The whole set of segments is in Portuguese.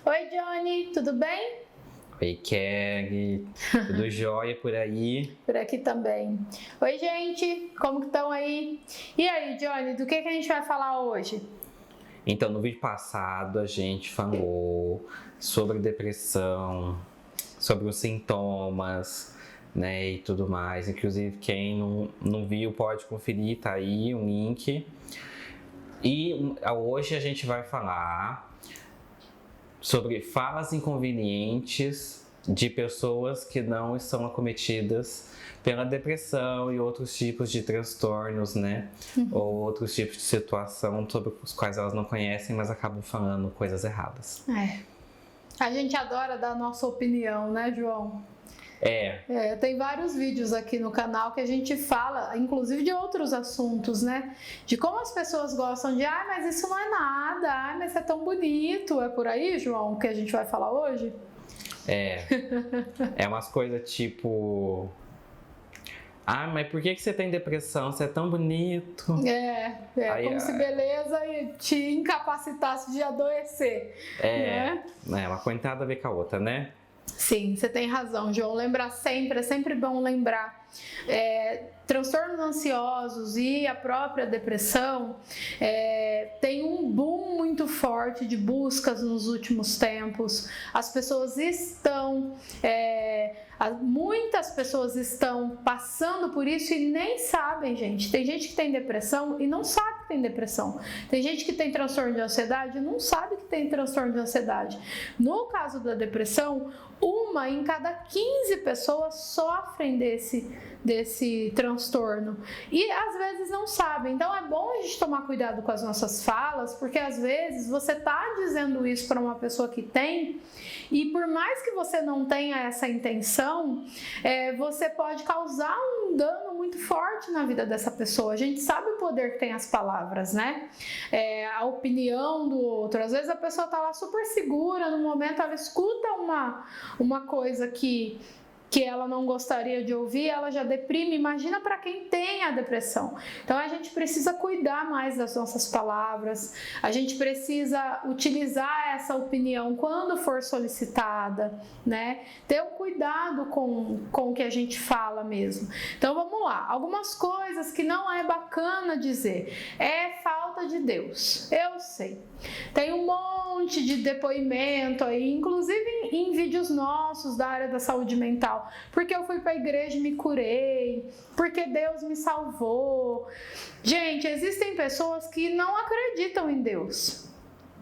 Oi, Johnny, tudo bem? Oi, Kelly, tudo jóia por aí? Por aqui também. Oi, gente, como que estão aí? E aí, Johnny, do que a gente vai falar hoje? Então, no vídeo passado a gente falou sobre depressão, sobre os sintomas, né, e tudo mais. Inclusive, quem não viu pode conferir, tá aí um link. E hoje a gente vai falar sobre falas inconvenientes de pessoas que não estão acometidas pela depressão e outros tipos de transtornos, né? Ou outros tipos de situação sobre os quais elas não conhecem, mas acabam falando coisas erradas. A gente adora dar a nossa opinião, né, João? Tem vários vídeos aqui no canal que a gente fala, inclusive de outros assuntos, né? De como as pessoas gostam de, mas isso não é nada, mas é tão bonito. É por aí, João, que a gente vai falar hoje? É umas coisas tipo... mas por que você tem depressão? Você é tão bonito. Como se beleza te incapacitasse de adoecer. Uma coisa não tem nada a ver com a outra, né? Sim, você tem razão, João. Lembrar sempre, é sempre bom lembrar. Transtornos ansiosos e a própria depressão tem um boom muito forte de buscas nos últimos tempos. As pessoas estão, muitas pessoas estão passando por isso e nem sabem, gente. Tem gente que tem depressão e não sabe que tem depressão. Tem gente que tem transtorno de ansiedade e não sabe que tem transtorno de ansiedade. No caso da depressão, 1 em cada 15 pessoas sofrem desse transtorno e às vezes não sabem. Então é bom a gente tomar cuidado com as nossas falas, porque às vezes você está dizendo isso para uma pessoa que tem, e por mais que você não tenha essa intenção, você pode causar um dano muito forte na vida dessa pessoa. A gente sabe o poder que tem as palavras, né? A opinião do outro. Às vezes a pessoa está lá super segura, no momento ela escuta uma coisa que ela não gostaria de ouvir, ela já deprime. Imagina para quem tem a depressão. Então a gente precisa cuidar mais das nossas palavras, a gente precisa utilizar essa opinião quando for solicitada, né? Ter um cuidado com o que a gente fala mesmo. Então vamos lá, algumas coisas que não é bacana dizer. É falta de Deus, eu sei. Tem um monte de depoimento aí, inclusive em vídeos nossos da área da saúde mental. Porque eu fui para a igreja e me curei, porque Deus me salvou. Gente, existem pessoas que não acreditam em Deus,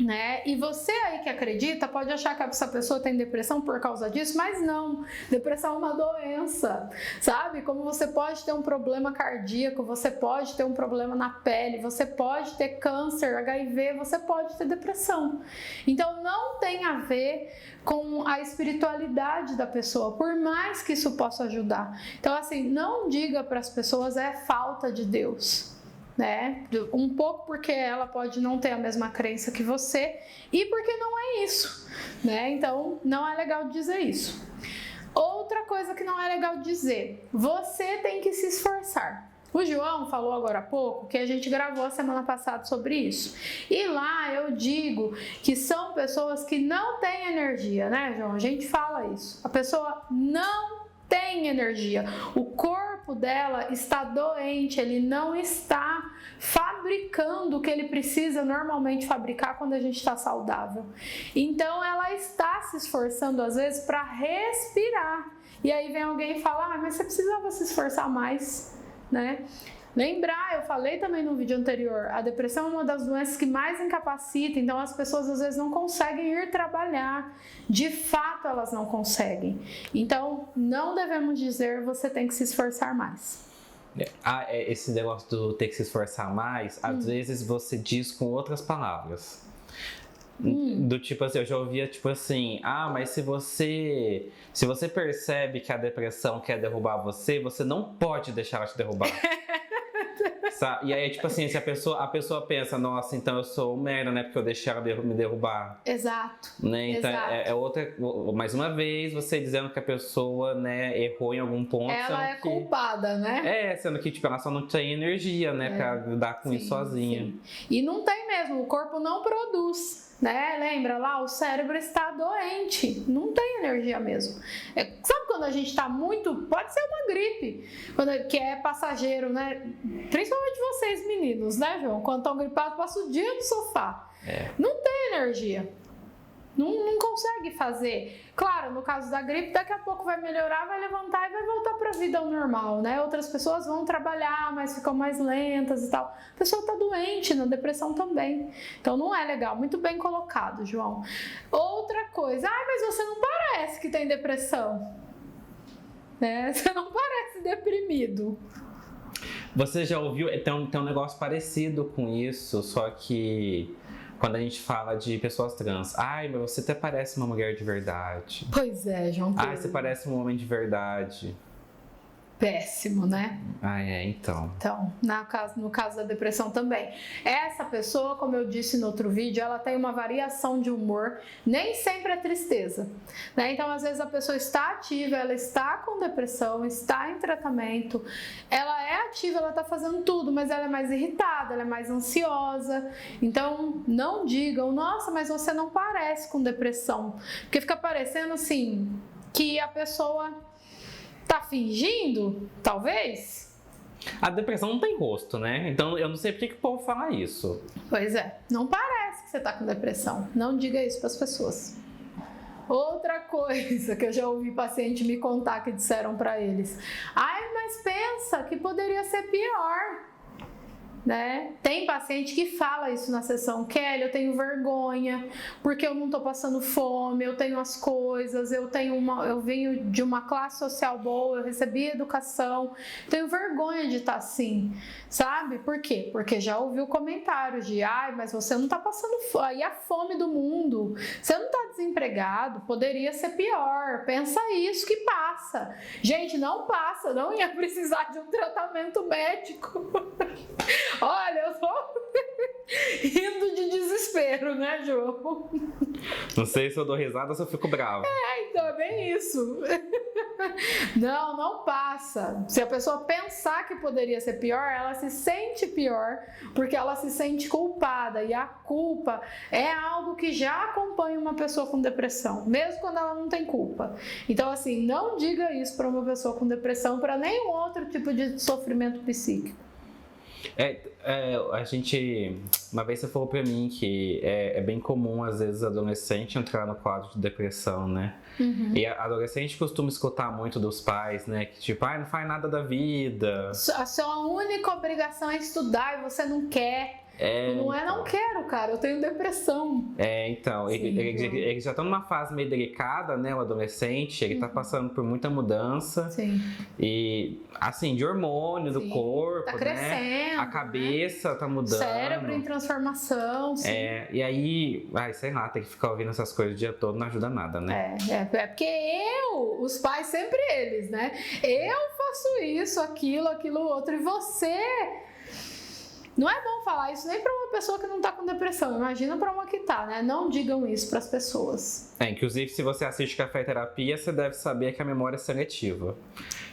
né? E você aí que acredita pode achar que essa pessoa tem depressão por causa disso, mas não. Depressão é uma doença, sabe? Como você pode ter um problema cardíaco, você pode ter um problema na pele, você pode ter câncer, HIV, você pode ter depressão. Então não tem a ver com a espiritualidade da pessoa, por mais que isso possa ajudar. Então assim, não diga para as pessoas falta de Deus, né? Um pouco porque ela pode não ter a mesma crença que você e porque não é isso, né? Então não é legal dizer isso. Outra coisa que não é legal dizer: você tem que se esforçar. O João falou agora há pouco que a gente gravou a semana passada sobre isso. E lá eu digo que são pessoas que não têm energia, né, João? A gente fala isso. A pessoa não tem energia. O corpo dela está doente, ele não está fabricando o que ele precisa normalmente fabricar quando a gente está saudável. Então ela está se esforçando às vezes para respirar. E aí vem alguém e fala: mas você precisava se esforçar mais, né? Lembrar, eu falei também no vídeo anterior, a depressão é uma das doenças que mais incapacita, então as pessoas às vezes não conseguem ir trabalhar, de fato elas não conseguem. Então não devemos dizer você tem que se esforçar mais. Esse negócio do ter que se esforçar mais, às vezes você diz com outras palavras. Do tipo assim, eu já ouvia tipo assim: mas se você percebe que a depressão quer derrubar você, você não pode deixar ela te derrubar. E aí, tipo assim, se a pessoa pensa: nossa, então eu sou merda, né? Porque eu deixei ela me derrubar. Exato. Né? Então, exato. outra, mais uma vez, você dizendo que a pessoa, né, errou em algum ponto. Ela é culpada, né? Sendo que, tipo, ela só não tem energia, né, pra lidar com isso sozinha. Sim. E não tem mesmo, o corpo não produz. né? Lembra lá? O cérebro está doente, não tem energia mesmo. Sabe quando a gente está muito... Pode ser uma gripe, que é passageiro, né? Principalmente vocês meninos, né, João? Quando estão gripados, passa o dia no sofá. Não tem energia. Não consegue fazer. Claro, no caso da gripe, daqui a pouco vai melhorar, vai levantar e vai voltar para a vida ao normal, né? Outras pessoas vão trabalhar, mas ficam mais lentas e tal. A pessoa está doente, na depressão também. Então não é legal. Muito bem colocado, João. Outra coisa, mas você não parece que tem depressão, né? Você não parece deprimido. Você já ouviu? Tem um negócio parecido com isso, só que quando a gente fala de pessoas trans, mas você até parece uma mulher de verdade. Pois é, João Pedro. Você parece um homem de verdade. Péssimo, né? Então. Então, no caso da depressão também. Essa pessoa, como eu disse no outro vídeo, ela tem uma variação de humor, nem sempre é tristeza, né? Então, às vezes a pessoa está ativa, ela está com depressão, está em tratamento, ela é ativa, ela está fazendo tudo, mas ela é mais irritada, ela é mais ansiosa. Então, não digam, nossa, mas você não parece com depressão, porque fica parecendo assim, que a pessoa tá fingindo, talvez? A depressão não tem rosto, né? Então eu não sei por que o povo fala isso. Pois é, não parece que você tá com depressão. Não diga isso para as pessoas. Outra coisa que eu já ouvi paciente me contar que disseram para eles: mas pensa que poderia ser pior. Né? Tem paciente que fala isso na sessão: Kelly, eu tenho vergonha porque eu não tô passando fome, eu tenho as coisas, eu venho de uma classe social boa, eu recebi educação, tenho vergonha de estar assim, sabe? Por quê? Porque já ouviu comentários de mas você não tá passando fome, e a fome do mundo, você não tá desempregado, poderia ser pior, pensa isso que passa. Gente, não passa, não ia precisar de um tratamento médico. Olha, eu tô rindo de desespero, né, João? Não sei se eu dou risada ou se eu fico bravo. Então é bem isso. Não passa. Se a pessoa pensar que poderia ser pior, ela se sente pior, porque ela se sente culpada. E a culpa é algo que já acompanha uma pessoa com depressão, mesmo quando ela não tem culpa. Então, assim, não diga isso para uma pessoa com depressão, para nenhum outro tipo de sofrimento psíquico. A gente... Uma vez você falou pra mim que é bem comum, às vezes, adolescente entrar no quadro de depressão, né? Uhum. E a adolescente costuma escutar muito dos pais, né? Que tipo, não faz nada da vida. A sua única obrigação é estudar e você não quer. Não quero, cara, eu tenho depressão. Então, ele já tá numa fase meio delicada, né, o adolescente, ele tá passando por muita mudança. Sim. E, assim, de hormônio do corpo, tá crescendo, né? A cabeça tá mudando. Cérebro em transformação, sim. E aí, sei lá, tem que ficar ouvindo essas coisas o dia todo, não ajuda nada, né? É porque os pais sempre eles, né? Eu faço isso, aquilo, outro, e você... Não é bom falar isso nem para uma pessoa que não está com depressão, imagina para uma que tá, né? Não digam isso para as pessoas. Inclusive, se você assiste Café Terapia, você deve saber que a memória é seletiva.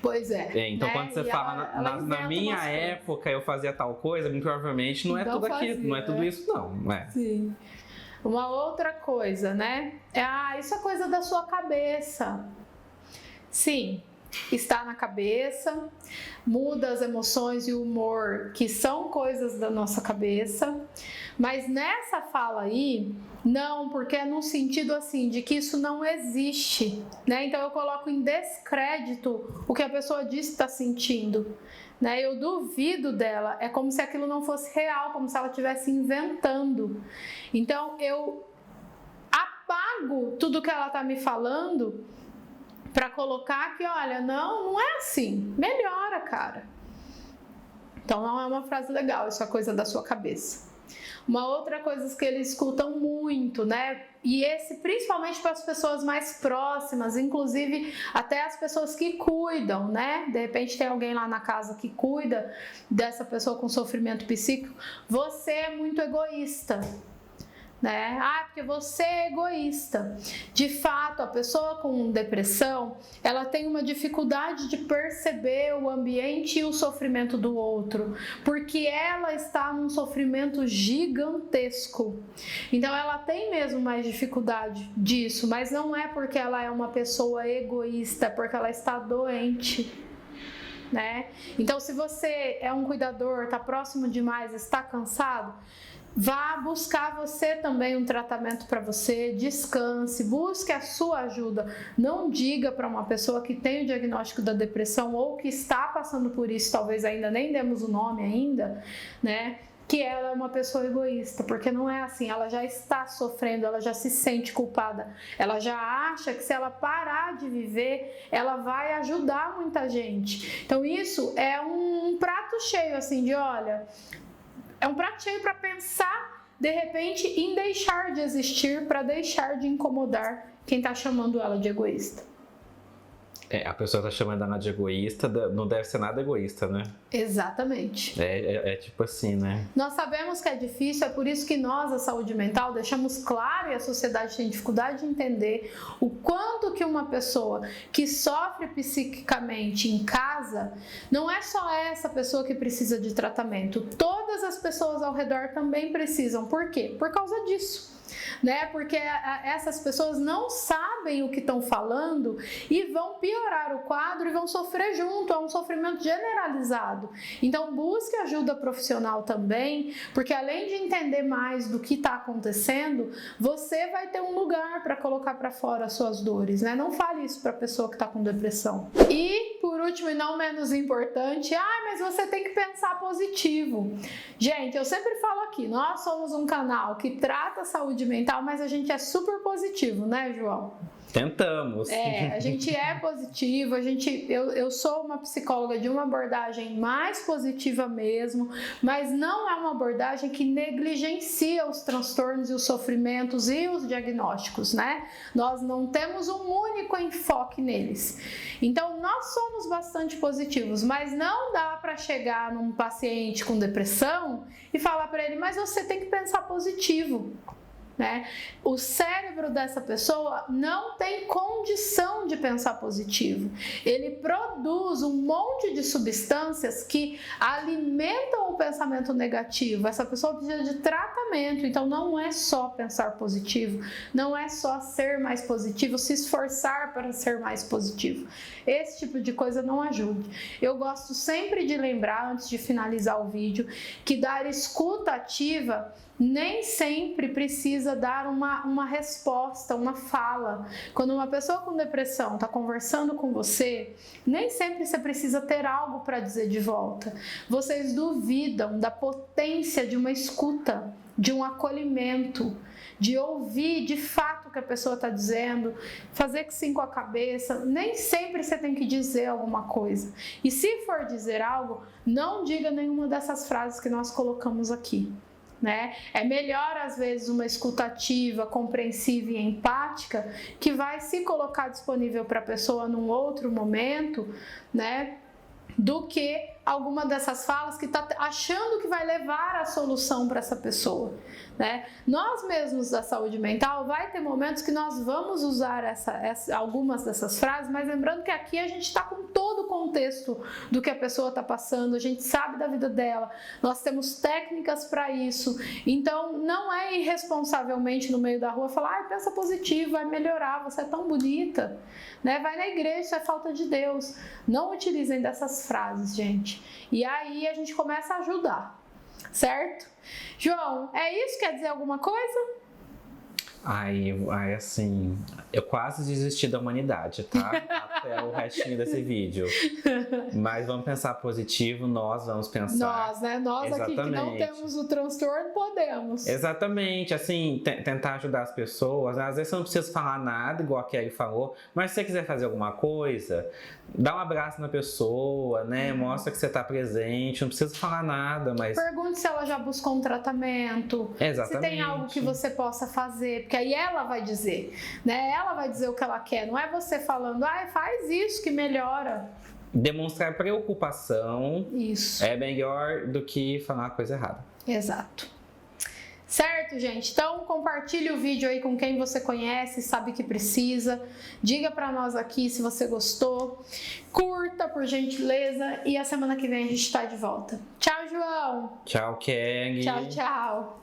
Pois é. Então, quando você fala, na minha época eu fazia tal coisa, provavelmente não é tudo aquilo, não é tudo isso, não. Sim. Uma outra coisa, né? Isso é coisa da sua cabeça. Sim. Está na cabeça, muda as emoções e o humor, que são coisas da nossa cabeça, mas nessa fala aí, não, porque é no sentido assim, de que isso não existe, né? Então eu coloco em descrédito o que a pessoa diz que está sentindo, né? Eu duvido dela, é como se aquilo não fosse real, como se ela estivesse inventando. Então eu apago tudo que ela está me falando para colocar que, olha, não é assim, melhora, cara. Então não é uma frase legal, isso é coisa da sua cabeça. Uma outra coisa que eles escutam muito, né? E esse principalmente para as pessoas mais próximas, inclusive até as pessoas que cuidam, né? De repente tem alguém lá na casa que cuida dessa pessoa com sofrimento psíquico. Você é muito egoísta. né? Ah, porque você é egoísta. De fato, a pessoa com depressão, ela tem uma dificuldade de perceber o ambiente e o sofrimento do outro, porque ela está num sofrimento gigantesco. Então, ela tem mesmo mais dificuldade disso, mas não é porque ela é uma pessoa egoísta, é porque ela está doente, né? Então, se você é um cuidador, está próximo demais, está cansado, vá buscar você também um tratamento para você, descanse, busque a sua ajuda. Não diga para uma pessoa que tem o diagnóstico da depressão ou que está passando por isso, talvez ainda nem demos o nome ainda, né? Que ela é uma pessoa egoísta, porque não é assim, ela já está sofrendo, ela já se sente culpada, ela já acha que se ela parar de viver, ela vai ajudar muita gente. Então isso é um prato cheio assim de, olha, é um prato cheio para pensar, de repente, em deixar de existir, para deixar de incomodar quem está chamando ela de egoísta. A pessoa tá chamando ela de egoísta, não deve ser nada egoísta, né? Exatamente. É tipo assim, né? Nós sabemos que é difícil, é por isso que nós, a saúde mental, deixamos claro, e a sociedade tem dificuldade de entender o quanto que uma pessoa que sofre psiquicamente em casa, não é só essa pessoa que precisa de tratamento, todas as pessoas ao redor também precisam. Por quê? Por causa disso. Né? Porque essas pessoas não sabem o que estão falando e vão piorar o quadro e vão sofrer junto, é um sofrimento generalizado. Então busque ajuda profissional também, porque além de entender mais do que está acontecendo, você vai ter um lugar para colocar para fora as suas dores, né? Não fale isso para a pessoa que está com depressão. E por último e não menos importante, mas você tem que pensar positivo. Gente, eu sempre falo aqui, nós somos um canal que trata a saúde mental, mas a gente é super positivo, né, João? Tentamos. A gente é positivo, eu sou uma psicóloga de uma abordagem mais positiva mesmo, mas não é uma abordagem que negligencia os transtornos e os sofrimentos e os diagnósticos, né? Nós não temos um único enfoque neles. Então, nós somos bastante positivos, mas não dá para chegar num paciente com depressão e falar para ele, mas você tem que pensar positivo. Né? O cérebro dessa pessoa não tem condição de pensar positivo. Ele produz um monte de substâncias que alimentam o pensamento negativo. Essa pessoa precisa de tratamento, então não é só pensar positivo, não é só ser mais positivo, se esforçar para ser mais positivo. Esse tipo de coisa não ajuda. Eu gosto sempre de lembrar, antes de finalizar o vídeo, que dar escuta ativa nem sempre precisa dar uma resposta, uma fala. Quando uma pessoa com depressão está conversando com você, nem sempre você precisa ter algo para dizer de volta. Vocês duvidam da potência de uma escuta, de um acolhimento, de ouvir de fato o que a pessoa está dizendo, fazer que sim com a cabeça. Nem sempre você tem que dizer alguma coisa. E se for dizer algo, não diga nenhuma dessas frases que nós colocamos aqui. Né? É melhor às vezes uma escuta ativa, compreensiva e empática que vai se colocar disponível para a pessoa num outro momento, né? Do que alguma dessas falas que está achando que vai levar a solução para essa pessoa, né? Nós mesmos da saúde mental vai ter momentos que nós vamos usar algumas dessas frases, mas lembrando que aqui a gente está com todo o contexto do que a pessoa está passando, a gente sabe da vida dela, nós temos técnicas para isso, então não é irresponsavelmente no meio da rua falar, pensa positivo, vai melhorar, você é tão bonita, né? Vai na igreja, isso é falta de Deus. Não utilizem dessas frases, gente. E aí a gente começa a ajudar, certo? João, é isso? Quer dizer alguma coisa? Assim, eu quase desisti da humanidade, tá? Até o restinho desse vídeo. Mas vamos pensar positivo, nós vamos pensar. Nós, né? Nós aqui que não temos o transtorno, podemos. Exatamente, assim, tentar ajudar as pessoas. Às vezes você não precisa falar nada, igual a Kelly falou, mas se você quiser fazer alguma coisa, dá um abraço na pessoa, né? Mostra que você está presente, não precisa falar nada, mas... Pergunte se ela já buscou um tratamento. Exatamente. Se tem algo que você possa fazer, porque aí ela vai dizer, né? Ela vai dizer o que ela quer, não é você falando, faz isso que melhora. Demonstrar preocupação isso é melhor do que falar uma coisa errada. Exato. Certo? Certo, gente? Então compartilhe o vídeo aí com quem você conhece, sabe que precisa. Diga pra nós aqui se você gostou. Curta, por gentileza. E a semana que vem a gente tá de volta. Tchau, João. Tchau, Kelly. Tchau, tchau.